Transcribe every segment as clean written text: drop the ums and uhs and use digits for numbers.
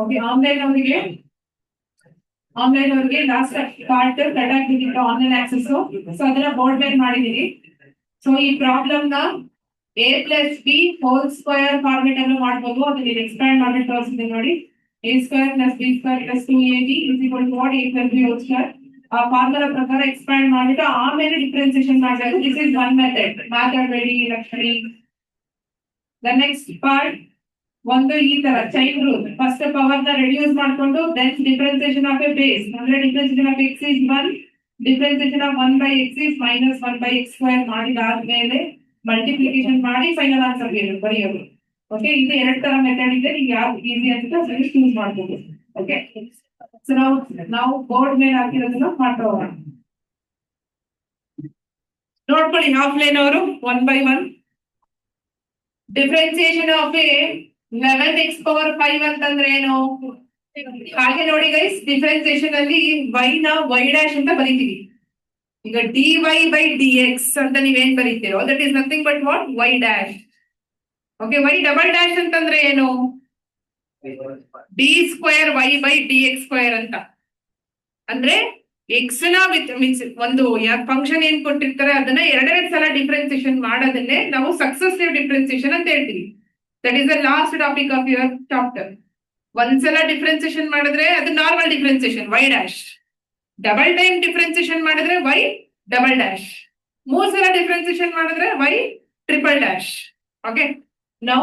Okay, online ಅವರಿಗೆ last part cut ಆಗ್ತಿತ್ತು online access. So ಅದನ್ನ ಬೋರ್ಡ್ ಮೇಲೆ ಮಾಡಿದೀನಿ. ಸೊ ಈ ಪ್ರಾಬ್ಲಮ್ ನ a plus B whole square format ಅನ್ನು ಮಾಡಬಹುದು. ಅದನ್ನ ಎಕ್ಸ್ಪ್ಯಾಂಡ್ ಮಾಡಿ ತೋರಿಸಿದೆ ನೋಡಿ. a square plus B square plus 2ab is equal to what? a plus B whole square. ಆ ಫಾರ್ಮುಲಾ ಪ್ರಕಾರ ಎಕ್ಸ್ಪ್ಯಾಂಡ್ ಮಾಡಿಬಿಟ್ಟು ಆಮೇಲೆ ಡಿಫರೆನ್ಸಿಯೇಷನ್ ಮಾಡಬೇಕು. This is one method. ಮಾತಾಡಬೇಡಿ ಲಕ್ಷ್ಮಿ. ದ ನೆಕ್ಸ್ಟ್ ಪಾರ್ಟ್ ಒಂದು ಈ ತರ ಚೈನ್ ರೂಲ್. ಫಸ್ಟ್ ಪವರ್ ನ ರೆಡ್ಯೂಸ್ ಮಾಡ್ಕೊಂಡು then differentiation of a base ಅಂದ್ರೆ differentiation of x is 1, differentiation of 1 by x is minus 1 by x square ಮಾಡಿದಾದ್ಮೇಲೆ multiplication ಮಾಡಿ final answer ಬರೆಯೋದು. ಓಕೆ, ಇದು ಎರಡು ತರ ಮೆಥಡ್ ಇದೆ. ನೀವು ಯಾವ್ದು ಈಸಿ ಅಂತ ಅದನ್ನ ಚೂಸ್ ಮಾಡ್ಬೋದು. ಓಕೆ, ಸೊ ನಾವು ಬೋರ್ಡ್ ಮೇಲೆ ಹಾಕಿರೋದನ್ನ ಮಾಡ್ತಾ ಹೋಗೋಣ. ನೋಡ್ಕೊಳ್ಳಿ ಆಫ್ಲೈನ್ ಅವರು 1 by 1. Differentiation of a 11x power 5 ಅಂತಂದ್ರೆ ಏನು? ಹಾಗೆ ನೋಡಿ ಗೈಸ್, ಡಿಫರೆನ್ಸಿಯೇಷನ್ ಅಲ್ಲಿ y ನ y ಡ್ಯಾಶ್ ಅಂತ ಬರೀತೀವಿ. ಈಗ dy by dx ಅಂತ ನೀವೇನ್ ಬರೀತೀರೋ that is nothing but what? y dash. Okay, y double dash ಅಂತಂದ್ರೆ ಏನು? d square y by dx square ಅಂತ. ಅಂದ್ರೆ x ನ ಮೀನ್ಸ್ ಒಂದು ಫಂಕ್ಷನ್ ಏನ್ ಕೊಟ್ಟಿರ್ತಾರೆ ಅದನ್ನ ಎರಡೆರಡು ಸಲ ಡಿಫರೆನ್ಸಿಯೇಷನ್ ಮಾಡೋದನ್ನೇ ನಾವು ಸಕ್ಸೆಸಿವ್ ಡಿಫರೆನ್ಸಿಯೇಷನ್ ಅಂತ ಹೇಳ್ತೀವಿ. That is the last topic of your chapter. ಒಂದ್ಸಲ ಡಿಫರೆನ್ಸಿಯೇಷನ್ ಮಾಡಿದ್ರೆ ಅದು normal differentiation y dash. Double time differentiation ಮಾಡಿದ್ರೆ y ಡಬಲ್ ಡ್ಯಾಶ್. 3 ಸಲ ಡಿಫರೆನ್ಸಿಯೇಷನ್ ಮಾಡಿದ್ರೆ y triple dash. Okay, now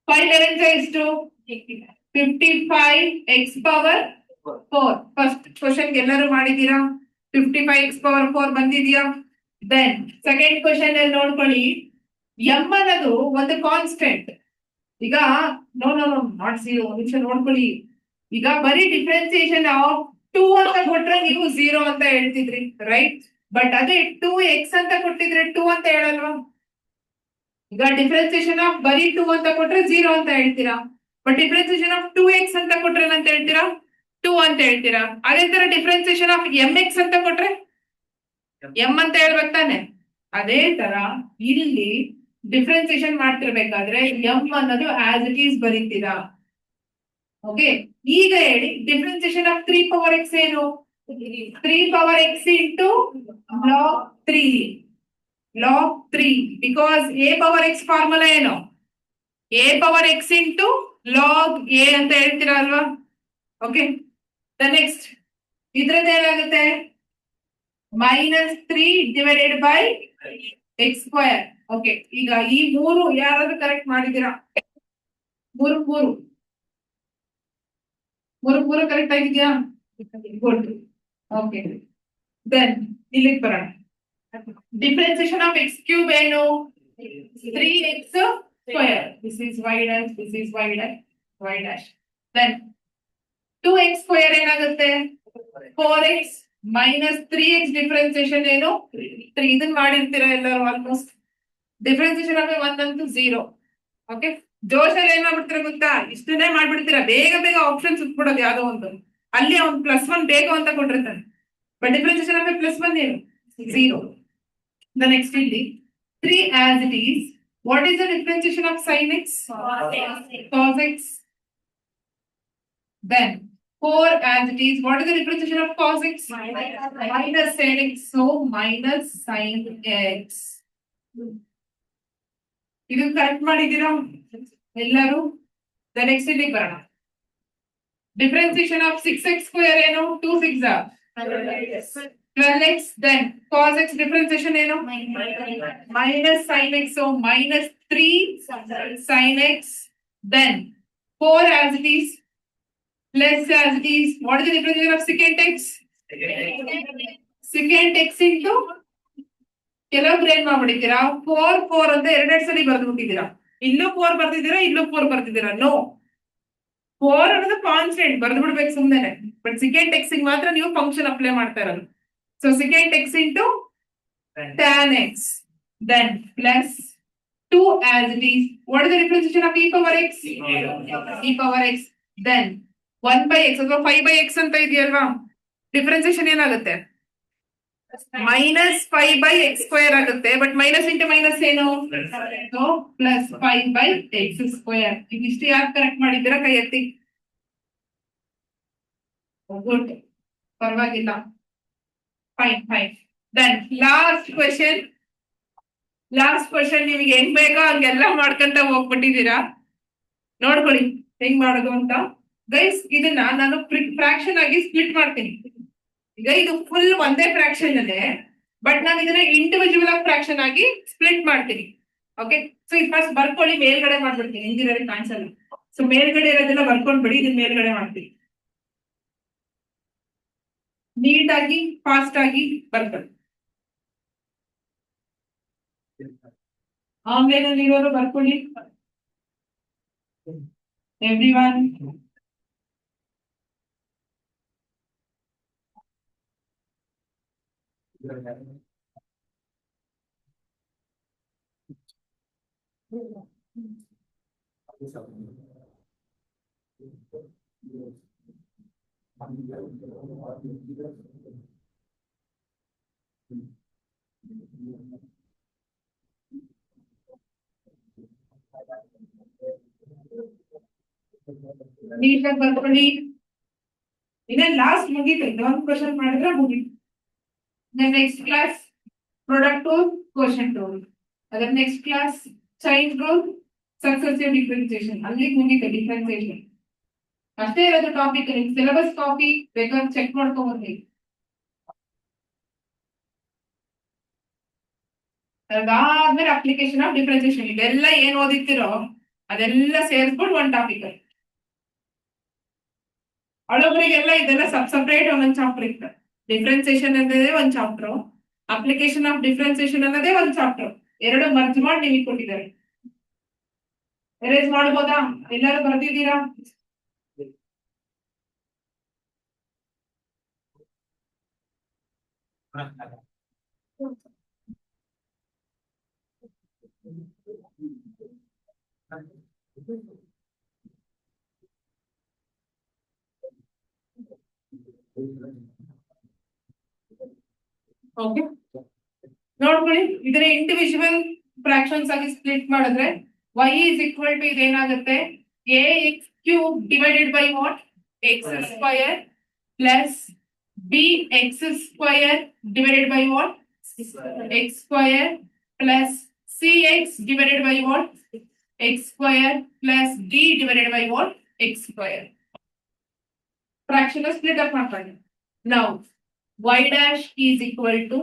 5 11 ಎಷ್ಟು? 55x power 4. ಫಸ್ಟ್ ಕ್ವಶನ್ ಎಲ್ಲರೂ ಮಾಡಿದೀರಾ? 55x ಪವರ್ 4 ಬಂದಿದ್ಯಾ? ದೆನ್ ಸೆಕೆಂಡ್ ಕ್ವಶನ್ ಅಲ್ಲಿ ನೋಡ್ಕೊಳ್ಳಿ, m ಅನ್ನೋದು ಒಂದು ಕಾನ್ಸ್ಟೆಂಟ್. ಈಗ ನೋ ನಾಟ್ 0. ನಿಮಿಷ ನೋಡ್ಕೊಳ್ಳಿ. ಈಗ ಬರೀ ಡಿಫರೆನ್ಸಿಯೇಷನ್ ಆಫ್ 2 ಅಂತ ಕೊಟ್ರೆ ನೀವು 0 ಅಂತ ಹೇಳ್ತಿದ್ರಿ, ರೈಟ್? ಬಟ್ ಅದೇ 2x ಅಂತ ಕೊಟ್ಟಿದ್ರೆ 2 ಅಂತ ಹೇಳಲ್ವಾ? ಈಗ ಡಿಫರೆನ್ಸಿಯೇಷನ್ ಆಫ್ ಬರೀ 2 ಅಂತ ಕೊಟ್ರೆ 0 ಅಂತ ಹೇಳ್ತೀರಾ. ಬಟ್ ಡಿಫರೆನ್ಸಿಯೇಷನ್ ಆಫ್ 2x ಅಂತ ಕೊಟ್ರೆ ಏನಂತ ಹೇಳ್ತೀರಾ? 2 ಅಂತ ಹೇಳ್ತೀರಾ. ಅದೇ ತರ ಡಿಫರೆನ್ಸಿಯೇಷನ್ ಆಫ್ mx ಅಂತ ಕೊಟ್ರೆ m ಅಂತ ಹೇಳ್ಬೇಕು ತಾನೆ. ಅದೇ ತರ ಇಲ್ಲಿ ಡಿಫರೆನ್ಸಿಯೇಷನ್ ಮಾಡ್ತಿರ್ಬೇಕಾದ್ರೆ m ಅನ್ನೋದು ಆಸ್ ಇಟ್ ಈಸ್ ಬರೀತೀರಾ. ಓಕೆ, ಈಗ ಹೇಳಿ ಡಿಫರೆನ್ಸಿಯೇಷನ್ ಆಫ್ 3 ಪವರ್ x ಏನು? 3 power x into log 3. log 3 because a power x formula ಏನು? a power x into log a ಅಂತ ಹೇಳ್ತೀರಾ ಅಲ್ವಾ? ಓಕೆ, ದ ನೆಕ್ಸ್ಟ್ ಇದ್ರದ್ದು ಏನಾಗುತ್ತೆ? -3 divided by x square. Okay, ಈಗ ಈ 3 ಯಾರಾದ್ರೂ ಕರೆಕ್ಟ್ ಮಾಡಿದ್ದೀರಾ? 3 ಕರೆಕ್ಟ್ ಆಗಿದ್ಯಾ? ಗುಡ್. ಓಕೆ, ದೆನ್ ಇಲ್ಲಿಗೆ ಬರೋಣ. ಡಿಫರೆನ್ಸಿಯೇಷನ್ ಆಫ್ x ಕ್ಯೂಬ್ ಏನು? 3x square. This is y dash, this is y dash, y dash. Then 2x square ಏನಾಗುತ್ತೆ? 4x ಮೈನಸ್ 3x ಡಿಫರೆನ್ಸಿಯೇಷನ್ ಏನು? 3. ಇದನ್ನ ಮಾಡಿರ್ತೀರಾ ಎಲ್ಲರೂ ಆಲ್ಮೋಸ್ಟ್. ಡಿಫರೆನ್ಸಿಯೇಷನ್ ಆಫ್ 1 ಅಂತೂ 0. ಓಕೆ, ಜೋಶಲ್ಲಿ ಏನ್ ಮಾಡ್ಬಿಡ್ತೀರಾ ಗೊತ್ತಾ? ಇಷ್ಟನ್ನೇ ಮಾಡ್ಬಿಡ್ತೀರಾ, ಬೇಗ ಬೇಗ ಆಪ್ಷನ್ ಸುತ್ಬಿಡೋದು ಯಾವ್ದೋ ಒಂದು. ಅಲ್ಲಿ ಅವ್ನು +1 ಬೇಕು ಅಂತ ಕೊಟ್ಟಿರ್ತಾನೆ. ಬಟ್ ಡಿಫರೆನ್ಸಿಯೇಷನ್ ಆಫ್ +1 ಏನು? 0. ದ ನೆಕ್ಸ್ಟ್ ಇಲ್ಲಿ 3 as it is. What is the differentiation of sin x? cos x. Then 4 as it is. What is the differentiation of cos x? Minus sin x. So minus sin x. ಇದು correct ಮಾಡಿದ್ದೀರಾ ಎಲ್ಲರೂ? The next ಇಲ್ಲಿ ಬರೋಣ. Differentiation of 6x square ಏನು? 2 6 12x. Then cos x differentiation ಏನು? minus sin x. So minus 3 sin x. Then 4 as it is. Plus as it is. What is the differentiation of secant x? Secant x into ಕೆಲವೊಬ್ರು ಏನ್ ಮಾಡ್ಬಿಟ್ಟಿದ್ದೀರಾ? 4 ಅಂತ ಎರಡೆರಡು ಸರಿ ಬರ್ದ್ಬಿಟ್ಟಿದ್ದೀರಾ. ಇಲ್ಲೂ 4 ಬರ್ತಿದ್ದೀರಾ, ಇಲ್ಲೂ 4 ಬರ್ತಿದ್ದೀರಾ. No, 4 ಅನ್ನೋದು constant ಬರ್ದ್ಬಿಡ್ಬೇಕು ಸುಮ್ಮನೆ. ಬಟ್ secant x ಮಾತ್ರ ನೀವು ಫಂಕ್ಷನ್ ಅಪ್ಲೈ ಮಾಡ್ತಾ ಇರೋದು. So secant x into tan x. Then plus 2 as it is. What is the differentiation of e power x? e power x. Then 1 by x ಅಥವಾ 5 by x ಅಂತ ಇದೆಯಲ್ವಾ? Differentiation ಏನಾಗುತ್ತೆ? Minus 5/x² ಆಗುತ್ತೆ. But minus into minus ಏನು, plus 5/x². ಇದಿಷ್ಟು ಯಾರು correct ಮಾಡಿದ್ದೀರಾ ಕೈ ಎತ್ತಿ. ಗುಡ್, ಪರವಾಗಿಲ್ಲ. Fine fine. Then last question. ನಿಮಗೆ ಹೆಂಗ್ ಬೇಕೋ ಹಂಗೆಲ್ಲ ಮಾಡ್ಕೊಂತ ಹೋಗ್ಬಿಟ್ಟಿದ್ದೀರಾ. ನೋಡ್ಕೊಳ್ಳಿ ಹೆಂಗ್ ಮಾಡೋದು ಅಂತ. ಗೈಸ್, ಇದನ್ನ ನಾನು ಫ್ರಾಕ್ಷನ್ ಆಗಿ ಸ್ಪ್ಲಿಟ್ ಮಾಡ್ತೀನಿ. ಈಗ ಇದು ಫುಲ್ ಒಂದೇ ಫ್ರಾಕ್ಷನ್ ಇದೆ, ಬಟ್ ನಾನು ಇದನ್ನ ಇಂಡಿವಿಜುವಲ್ ಆಗಿ ಫ್ರಾಕ್ಷನ್ ಆಗಿ ಸ್ಪ್ಲಿಟ್ ಮಾಡ್ತೀನಿ. ಓಕೆ, ಸೊ ಇದು ಫಸ್ಟ್ ಬರ್ಕೊಳ್ಳಿ. ಮೇಲ್ಗಡೆ ಮಾಡ್ಬಿಡ್ತೀನಿ, ಇಂಜಿನಿಯರಿಂಗ್ ಕಾನ್ಸಲ್. ಸೊ ಮೇಲ್ಗಡೆ ಇರೋದೆಲ್ಲ ಬರ್ಕೊಂಡ್ಬಿಡಿ, ಇದನ್ನ ಮೇಲ್ಗಡೆ ಮಾಡ್ತೀನಿ. ನೀಟಾಗಿ ಫಾಸ್ಟ್ ಆಗಿ ಬರ್ಕೊಳ್ಳಿ. ಆನ್ಲೈನ್ ಅಲ್ಲಿ ಇರೋರು ಬರ್ಕೊಳ್ಳಿ. ಎವ್ರಿವನ್. ನೀಟಾಗಿ ಬರ್ಕೊಳ್ಳಿ. ಇನ್ನ ಲಾಸ್ಟ್ ಮುಗೀತು, ಒಂದು ಕ್ವಶನ್ ಮಾಡಿದ್ರೆ ಮುಗೀತು. Next class product rule, quotient rule. ಅದರ next class chain rule, successive differentiation. ಅಲ್ಲಿಗೆ ಮುಗೀತು ಡಿಫರೆನ್ಸಿಯೇಷನ್. ಅಷ್ಟೇ ಇರೋದು ಟಾಪಿಕ್. ನಿಮ್ ಸಿಲೆಬಸ್ ಕಾಪಿ ಬೇಕಾದ್ರೆ ಚೆಕ್ ಮಾಡ್ಕೊಂಡ್ಬರ್ಲಿ. ಅದಾದ್ಮೇಲೆ ಅಪ್ಲಿಕೇಶನ್ ಆಫ್ ಡಿಫರೆನ್ಸಿಯೇಷನ್. ಇದೆಲ್ಲ ಏನ್ ಓದಿರ್ತಿರೋ ಅದೆಲ್ಲ ಸೇರಿಸ್ಬಿಟ್ಟು ಒಂದ್ ಟಾಪಿಕ್. ಹಳಬರಿಗೆಲ್ಲ ಇದೆಲ್ಲ ಸಪ್ರೇಟ್ ಒಂದೊಂದು ಚಾಪ್ಟರ್ ಇತ್ತು. ಡಿಫರೆನ್ಸಿಯೇಷನ್ ಅನ್ನೋದೇ ಒಂದ್ ಚಾಪ್ಟರ್, ಅಪ್ಲಿಕೇಶನ್ ಆಫ್ ಡಿಫರೆನ್ಸಿಯೇಷನ್ ಅನ್ನೋದೇ ಒಂದ್ ಚಾಪ್ಟರ್. ಎರಡು ಮರ್ಜ್ ಮಾಡಿ ನೀವು ಕೊಟ್ಟಿದ್ದಾರೆ. ಎರೇಸ್ ಮಾಡ್ಬೋದಾ? ಎಲ್ಲರೂ ಬರ್ದಿದ್ದೀರಾ? ಓಕೆ, ನೋಡ್ಕೊಳ್ಳಿ. ಇದನ್ನ ಇಂಡಿವಿಜುವಲ್ ಫ್ರಾಕ್ಷನ್ಸ್ ಆಗಿ ಸ್ಪ್ಲಿಟ್ ಮಾಡಿದ್ರೆ y is equal to ಇದೇನಾಗುತ್ತೆ, ax³ divided by what, x² plus bx² divided by what, x² plus cx divided by what, x² plus d divided by what, x². Fraction split up ಮಾಡ್ಕೊಳ್ಳಿ. Now y dash is equal to,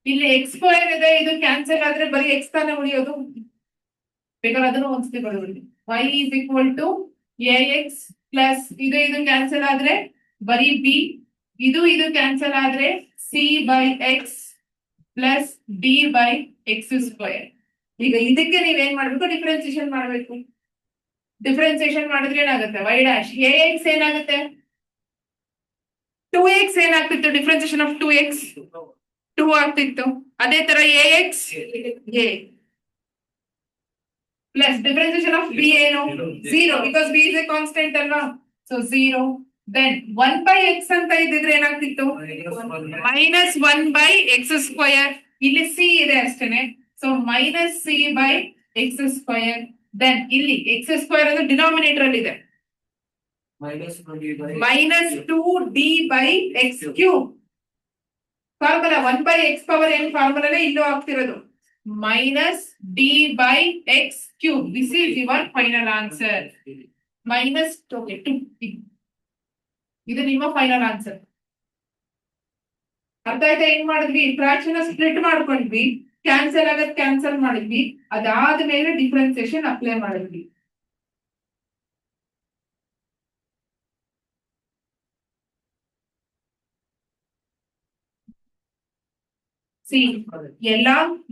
ಇಲ್ಲಿ x² ಇದೆ, ಇದು cancel ಆದ್ರೆ ಬರೀ x ತಾನೇ ಉಳಿಯೋದು. ಬೇಕಾದ್ರೆ ಅದನ್ನು ಒಂದ್ಸತಿ ಬರೋದು. y is equal to ax plus ಇದು ಕ್ಯಾನ್ಸಲ್ ಆದ್ರೆ ಬರೀ b, ಇದು ಕ್ಯಾನ್ಸಲ್ ಆದ್ರೆ c by x plus d by x². ಈಗ ಇದಕ್ಕೆ ನೀವೇನ್ ಮಾಡ್ಬೇಕು, ಡಿಫರೆನ್ಸಿಯೇಷನ್ ಮಾಡ್ಬೇಕು. ಡಿಫರೆನ್ಸಿಯೇಷನ್ ಮಾಡಿದ್ರೆ ಏನಾಗುತ್ತೆ, y dash ax ಏನಾಗುತ್ತೆ, 2x ಏನಾಗ್ತಿತ್ತು, ಡಿಫರೆನ್ಸಿಯೇಷನ್ ಆಫ್ 2x 2 ಆಗ್ತಿತ್ತು. ಅದೇ ತರ ax a plus differentiation of b ಏನು, 0, because b is a constant ಅಲ್ವಾ. ಸೊ 0. ದೆನ್ 1/x ಅಂತ ಇದ್ದಿದ್ರೆ ಏನಾಗ್ತಿತ್ತು, ಮೈನಸ್ 1/x². ಇಲ್ಲಿ c ಇದೆ ಅಷ್ಟೇನೆ. So minus c by x². ದೆನ್ ಇಲ್ಲಿ x² ಅದು ಡಿನಾಮಿನೇಟರ್ ಅಲ್ಲಿ ಇದೆ, minus 2d by x³ formula. 1/x power ಏನ್ ಫಾರ್ಮುಲಾನೇ ಇಲ್ಲೂ ಆಗ್ತಿರೋದು, minus d by x³. This is your final answer. Minus 2. ಇದು ನಿಮ್ಮ ಫೈನಲ್ ಆನ್ಸರ್. ಅರ್ಥ ಆಯ್ತಾ? ಏನ್ ಮಾಡಿದ್ವಿ, ಫ್ರಾಕ್ಷನ್ ಸ್ಪ್ಲಿಟ್ ಮಾಡ್ಕೊಂಡ್ವಿ, ಕ್ಯಾನ್ಸಲ್ ಆಗದ್ ಕ್ಯಾನ್ಸಲ್ ಮಾಡಿದ್ವಿ, ಅದಾದ್ಮೇಲೆ ಡಿಫರೆನ್ಸಿಯೇಷನ್ ಅಪ್ಲೈ ಮಾಡಿದ್ವಿ. ಸಿ ಎಲ್ಲ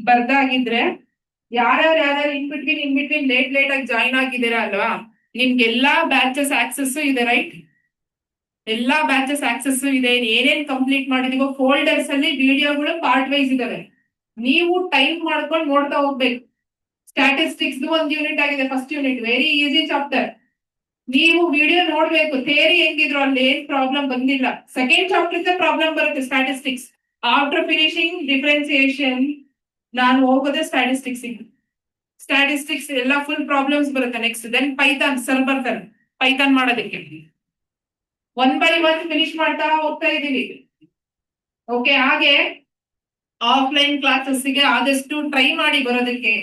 ಬರ್ದಾಗಿದ್ರೆ ಯಾರ್ಯಾರು ಇನ್ ಬಿಟ್ವೀನ್ ಲೇಟ್ ಆಗಿ ಜಾಯಿನ್ ಆಗಿದ್ದೀರಾ ಅಲ್ವಾ, ನಿಮ್ಗೆಲ್ಲಾ ಬ್ಯಾಚಸ್ ಆಕ್ಸೆಸ್ ಇದೆ, ರೈಟ್? ಎಲ್ಲಾ ಬ್ಯಾಚಸ್ ಆಕ್ಸೆಸ್ ಇದೆ. ಏನೇನ್ ಕಂಪ್ಲೀಟ್ ಮಾಡಿದೀವೋ ಫೋಲ್ಡರ್ಸ್ ಅಲ್ಲಿ ವಿಡಿಯೋಗಳು ಪಾರ್ಟ್ ವೈಸ್ ಇದಾವೆ. ನೀವು ಟೈಪ್ ಮಾಡ್ಕೊಂಡು ನೋಡ್ತಾ ಹೋಗ್ಬೇಕು. ಸ್ಟ್ಯಾಟಿಸ್ಟಿಕ್ಸ್ ಒಂದು ಯೂನಿಟ್ ಆಗಿದೆ, first unit, very easy chapter. ನೀವು ವಿಡಿಯೋ ನೋಡ್ಬೇಕು. ಥಿಯರಿ ಹೆಂಗಿದ್ರು ಅಲ್ಲಿ ಏನ್ ಪ್ರಾಬ್ಲಮ್ ಬಂದಿಲ್ಲ. ಸೆಕೆಂಡ್ ಚಾಪ್ಟರ್ ಪ್ರಾಬ್ಲಮ್ ಬರುತ್ತೆ ಸ್ಟ್ಯಾಟಿಸ್ಟಿಕ್ಸ್. ಆಫ್ಟರ್ ಫಿನಿಶಿಂಗ್ ಡಿಫ್ರೆನ್ಸಿಯೇಷನ್ ನಾನು ಹೋಗೋದೇ ಸ್ಟ್ಯಾಟಿಸ್ಟಿಕ್ಸ್ ಎಲ್ಲ ಫುಲ್ ಪ್ರಾಬ್ಲಮ್ಸ್ ಬರುತ್ತೆ. ನೆಕ್ಸ್ಟ್ ದೆನ್ ಪೈಥಾನ್ ಸರ್ ಬರ್ತಾರೆ ಪೈಥಾನ್ ಮಾಡೋದಕ್ಕೆ. 1 by 1 ಫಿನಿಶ್ ಮಾಡ್ತಾ ಹೋಗ್ತಾ ಇದೀವಿ. ಓಕೆ, ಹಾಗೆ ಆಫ್ಲೈನ್ ಕ್ಲಾಸಸ್ಗೆ ಆದಷ್ಟು ಟ್ರೈ ಮಾಡಿ ಬರೋದಕ್ಕೆ.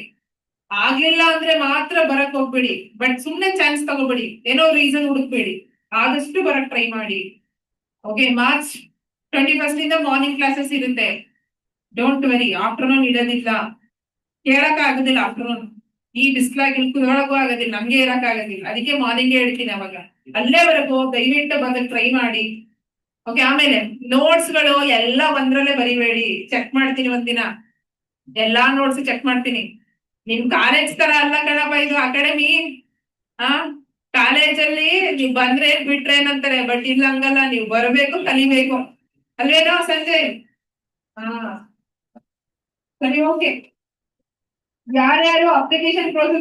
ಆಗ್ಲಿಲ್ಲ ಅಂದ್ರೆ ಮಾತ್ರ ಬರಕ್ ಹೋಗ್ಬೇಡಿ, ಬಟ್ ಸುಮ್ನೆ ಚಾನ್ಸ್ ತಗೋಬೇಡಿ, ಏನೋ ರೀಸನ್ ಹುಡುಕ್ಬೇಡಿ, ಆದಷ್ಟು ಬರಕ್ ಟ್ರೈ ಮಾಡಿ. ಓಕೆ, March 21st ಇಂದ ಮಾರ್ನಿಂಗ್ ಕ್ಲಾಸಸ್ ಇರುತ್ತೆ. ಡೋಂಟ್ ವೆರಿ, ಆಫ್ಟರ್ನೂನ್ ಇಡೋದಿಲ್ಲ, ಕೇಳಕ್ ಆಗೋದಿಲ್ಲ. ಆಫ್ಟರ್ನೂನ್ ಈ ಬಿಸ್ಲಾಗಿ ಕುತ್ಕೊಳಕ್ಕೂ ಆಗೋದಿಲ್ಲ, ನಮ್ಗೆ ಇರಕ್ ಆಗೋದಿಲ್ಲ. ಅದಕ್ಕೆ ಮಾರ್ನಿಂಗ್ ಹೇಳ್ತೀನಿ. ಅವಾಗ ಅಲ್ಲೇವರೆಗೂ ದಯವಿಟ್ಟು ಬಂದಕ್ಕೆ ಟ್ರೈ ಮಾಡಿ. ಓಕೆ, ಆಮೇಲೆ ನೋಟ್ಸ್ ಗಳು ಎಲ್ಲ ಒಂದ್ರಲ್ಲೇ ಬರಿಬೇಡಿ. ಚೆಕ್ ಮಾಡ್ತೀನಿ ಒಂದಿನ, ಎಲ್ಲಾ ನೋಟ್ಸ್ ಚೆಕ್ ಮಾಡ್ತೀನಿ. ನಿಮ್ ಕಾಲೇಜ್ ತರ ಅಲ್ಲ ಕಣಪ್ಪ ಇದು ಅಕಾಡೆಮಿ. ಆ ಕಾಲೇಜಲ್ಲಿ ನೀವ್ ಬಂದ್ರೆ ಬಿಟ್ರೆ ಏನಂತಾರೆ, ಬಟ್ ಇಲ್ಲ ಹಂಗಲ್ಲ, ನೀವು ಬರ್ಬೇಕು, ಕಲಿಬೇಕು. ಅಲ್ವೇನೋ ಸಂಜಯ್? ಹಾ ಸರಿ, ಓಕೆ. ಯಾರ್ಯಾರು ಅಪ್ಲಿಕೇಶನ್ ಪ್ರೋಸೆಸ್